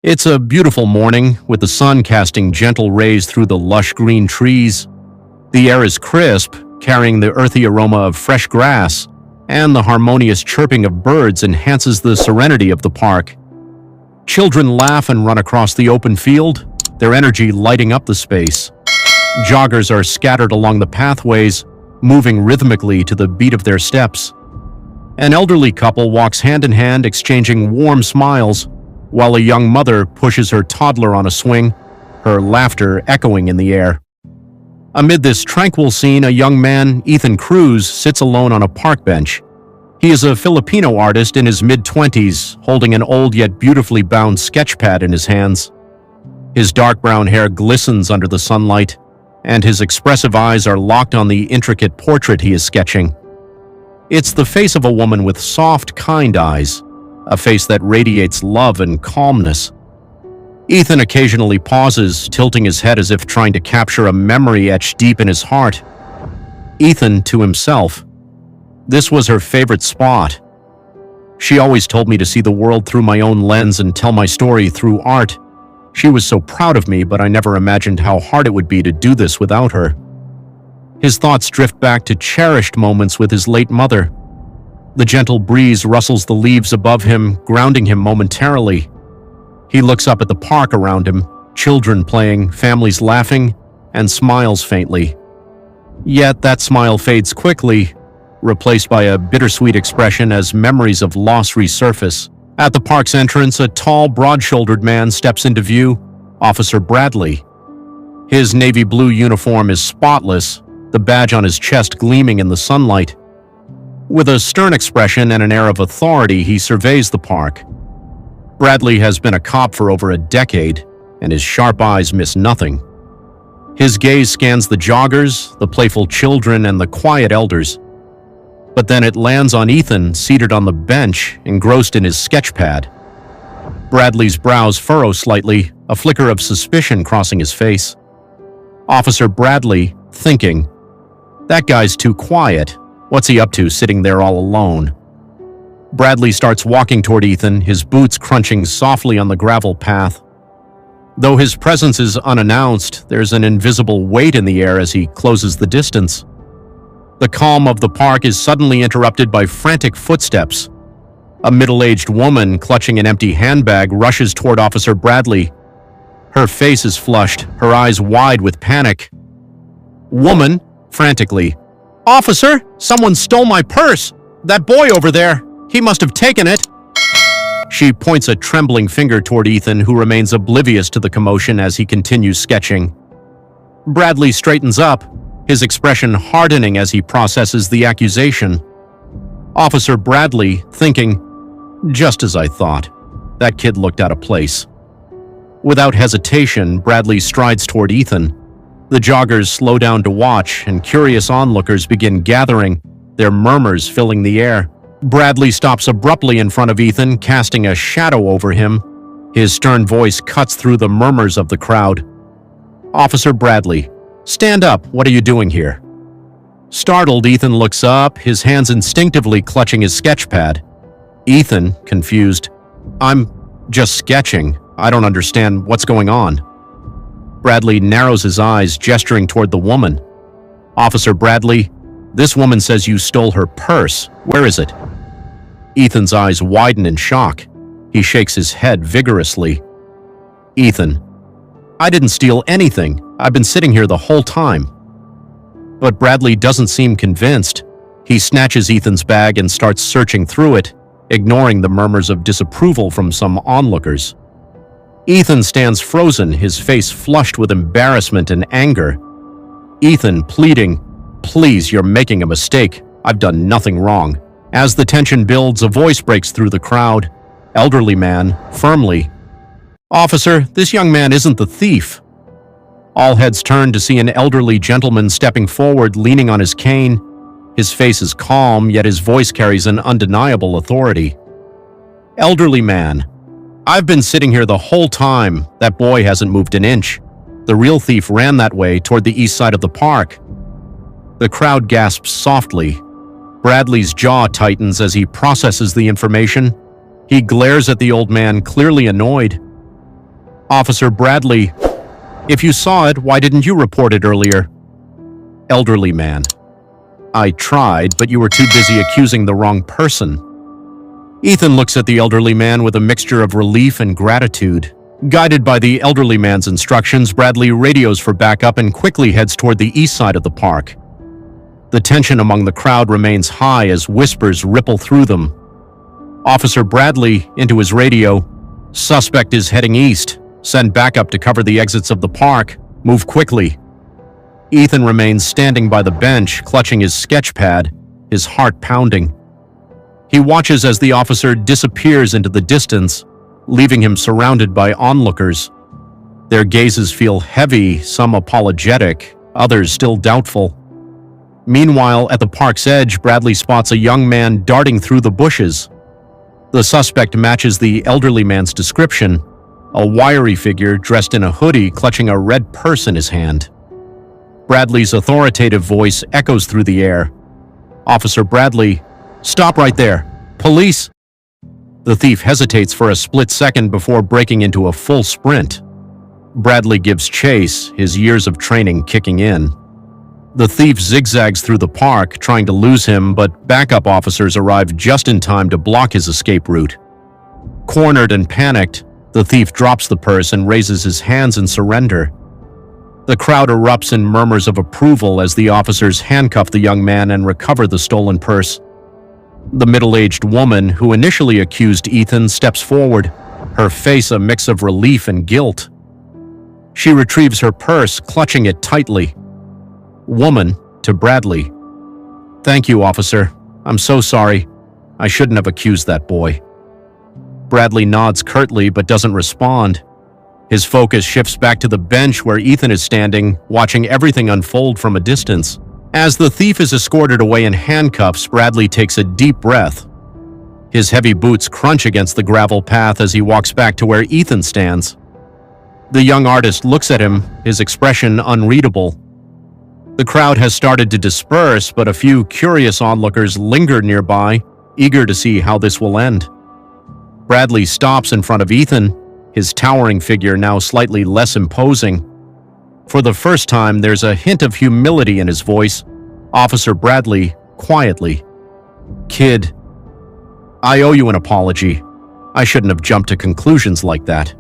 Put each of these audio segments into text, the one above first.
It's a beautiful morning, with the sun casting gentle rays through the lush green trees. The air is crisp, carrying the earthy aroma of fresh grass, and the harmonious chirping of birds enhances the serenity of the park. Children laugh and run across the open field, their energy lighting up the space. Joggers are scattered along the pathways, moving rhythmically to the beat of their steps. An elderly couple walks hand in hand, exchanging warm smiles, while a young mother pushes her toddler on a swing, her laughter echoing in the air. Amid this tranquil scene, a young man, Ethan Cruz, sits alone on a park bench. He is a Filipino artist in his mid-20s, holding an old yet beautifully bound sketchpad in his hands. His dark brown hair glistens under the sunlight, and his expressive eyes are locked on the intricate portrait he is sketching. It's the face of a woman with soft, kind eyes, a face that radiates love and calmness. Ethan occasionally pauses, tilting his head as if trying to capture a memory etched deep in his heart. Ethan, to himself, this was her favorite spot. She always told me to see the world through my own lens and tell my story through art. She was so proud of me, but I never imagined how hard it would be to do this without her. His thoughts drift back to cherished moments with his late mother. The gentle breeze rustles the leaves above him, grounding him momentarily. He looks up at the park around him, children playing, families laughing, and smiles faintly. Yet that smile fades quickly, replaced by a bittersweet expression as memories of loss resurface. At the park's entrance, a tall, broad-shouldered man steps into view, Officer Bradley. His navy blue uniform is spotless, the badge on his chest gleaming in the sunlight. With a stern expression and an air of authority, he surveys the park. Bradley has been a cop for over a decade, and his sharp eyes miss nothing. His gaze scans the joggers, the playful children, and the quiet elders. But then it lands on Ethan, seated on the bench, engrossed in his sketchpad. Bradley's brows furrow slightly, a flicker of suspicion crossing his face. Officer Bradley, thinking, "That guy's too quiet. What's he up to, sitting there all alone?" Bradley starts walking toward Ethan, his boots crunching softly on the gravel path. Though his presence is unannounced, there's an invisible weight in the air as he closes the distance. The calm of the park is suddenly interrupted by frantic footsteps. A middle-aged woman clutching an empty handbag rushes toward Officer Bradley. Her face is flushed, her eyes wide with panic. Woman, frantically, "Officer, someone stole my purse! That boy over there! He must have taken it!" She points a trembling finger toward Ethan, who remains oblivious to the commotion as he continues sketching. Bradley straightens up, his expression hardening as he processes the accusation. Officer Bradley, thinking, "Just as I thought. That kid looked out of place." Without hesitation, Bradley strides toward Ethan. The joggers slow down to watch, and curious onlookers begin gathering, their murmurs filling the air. Bradley stops abruptly in front of Ethan, casting a shadow over him. His stern voice cuts through the murmurs of the crowd. "Officer Bradley, stand up. What are you doing here?" Startled, Ethan looks up, his hands instinctively clutching his sketchpad. Ethan, confused, "I'm just sketching. I don't understand what's going on." Bradley narrows his eyes, gesturing toward the woman. "Officer Bradley, this woman says you stole her purse. Where is it?" Ethan's eyes widen in shock. He shakes his head vigorously. "Ethan, I didn't steal anything. I've been sitting here the whole time." But Bradley doesn't seem convinced. He snatches Ethan's bag and starts searching through it, ignoring the murmurs of disapproval from some onlookers. Ethan stands frozen, his face flushed with embarrassment and anger. Ethan, pleading, "Please, you're making a mistake. I've done nothing wrong." As the tension builds, a voice breaks through the crowd. Elderly man, firmly, "Officer, this young man isn't the thief." All heads turn to see an elderly gentleman stepping forward, leaning on his cane. His face is calm, yet his voice carries an undeniable authority. Elderly man, "I've been sitting here the whole time. That boy hasn't moved an inch. The real thief ran that way, toward the east side of the park." The crowd gasps softly. Bradley's jaw tightens as he processes the information. He glares at the old man, clearly annoyed. Officer Bradley, if you saw it, why didn't you report it earlier? Elderly man, I tried, but you were too busy accusing the wrong person. Ethan looks at the elderly man with a mixture of relief and gratitude. Guided by the elderly man's instructions, Bradley radios for backup and quickly heads toward the east side of the park. The tension among the crowd remains high as whispers ripple through them. Officer Bradley, into his radio, suspect is heading east. Send backup to cover the exits of the park. Move quickly. Ethan remains standing by the bench, clutching his sketch pad, his heart pounding. He watches as the officer disappears into the distance, leaving him surrounded by onlookers. Their gazes feel heavy, some apologetic, others still doubtful. Meanwhile, at the park's edge, Bradley spots a young man darting through the bushes. The suspect matches the elderly man's description, a wiry figure dressed in a hoodie clutching a red purse in his hand. Bradley's authoritative voice echoes through the air. Officer Bradley, stop right there. Police! The thief hesitates for a split second before breaking into a full sprint. Bradley gives chase, his years of training kicking in. The thief zigzags through the park, trying to lose him, but backup officers arrive just in time to block his escape route. Cornered and panicked, the thief drops the purse and raises his hands in surrender. The crowd erupts in murmurs of approval as the officers handcuff the young man and recover the stolen purse. The middle-aged woman who initially accused Ethan steps forward, her face a mix of relief and guilt. She retrieves her purse, clutching it tightly. Woman, to Bradley. Thank you, officer. I'm so sorry. I shouldn't have accused that boy. Bradley nods curtly but doesn't respond. His focus shifts back to the bench where Ethan is standing, watching everything unfold from a distance. As the thief is escorted away in handcuffs, Bradley takes a deep breath. His heavy boots crunch against the gravel path as he walks back to where Ethan stands. The young artist looks at him, his expression unreadable. The crowd has started to disperse, but a few curious onlookers linger nearby, eager to see how this will end. Bradley stops in front of Ethan, his towering figure now slightly less imposing. For the first time, there's a hint of humility in his voice. Officer Bradley, quietly. Kid, I owe you an apology. I shouldn't have jumped to conclusions like that.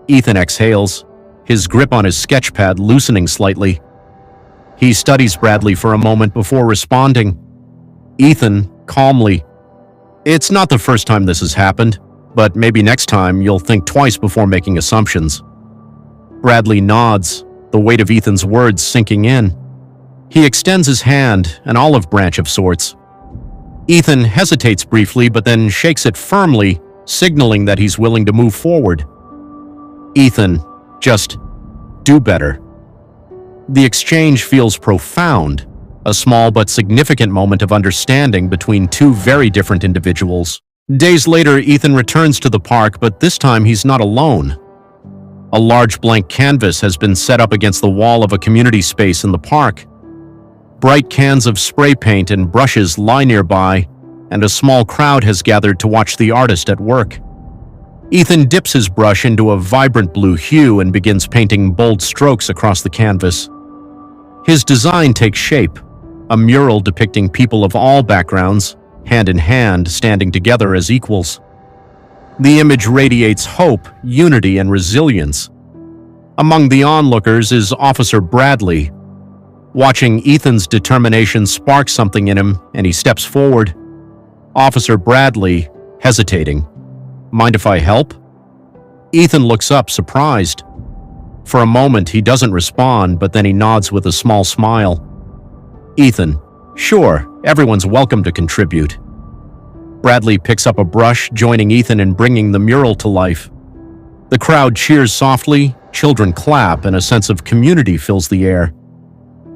Ethan exhales, his grip on his sketch pad loosening slightly. He studies Bradley for a moment before responding. Ethan, calmly, it's not the first time this has happened, but maybe next time you'll think twice before making assumptions. Bradley nods, the weight of Ethan's words sinking in. He extends his hand, an olive branch of sorts. Ethan hesitates briefly but then shakes it firmly, signaling that he's willing to move forward. Ethan, just do better. The exchange feels profound, a small but significant moment of understanding between two very different individuals. Days later, Ethan returns to the park, but this time he's not alone. A large blank canvas has been set up against the wall of a community space in the park. Bright cans of spray paint and brushes lie nearby, and a small crowd has gathered to watch the artist at work. Ethan dips his brush into a vibrant blue hue and begins painting bold strokes across the canvas. His design takes shape, a mural depicting people of all backgrounds, hand in hand, standing together as equals. The image radiates hope, unity, and resilience. Among the onlookers is Officer Bradley. Watching Ethan's determination sparks something in him, and he steps forward. Officer Bradley, hesitating. Mind if I help? Ethan looks up, surprised. For a moment, he doesn't respond, but then he nods with a small smile. Ethan, sure, everyone's welcome to contribute. Bradley picks up a brush, joining Ethan in bringing the mural to life. The crowd cheers softly, children clap, and a sense of community fills the air.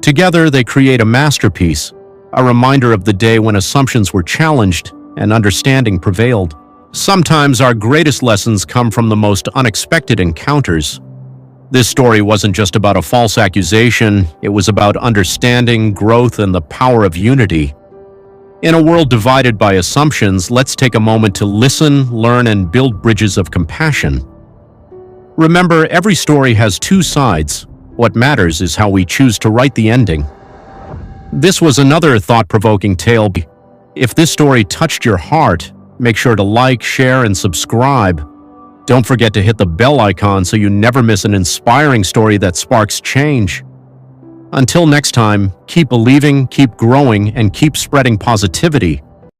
Together, they create a masterpiece, a reminder of the day when assumptions were challenged and understanding prevailed. Sometimes our greatest lessons come from the most unexpected encounters. This story wasn't just about a false accusation, it was about understanding, growth, and the power of unity. In a world divided by assumptions, let's take a moment to listen, learn, and build bridges of compassion. Remember, every story has two sides. What matters is how we choose to write the ending. This was another thought-provoking tale. If this story touched your heart, make sure to like, share, and subscribe. Don't forget to hit the bell icon so you never miss an inspiring story that sparks change. Until next time, keep believing, keep growing, and keep spreading positivity.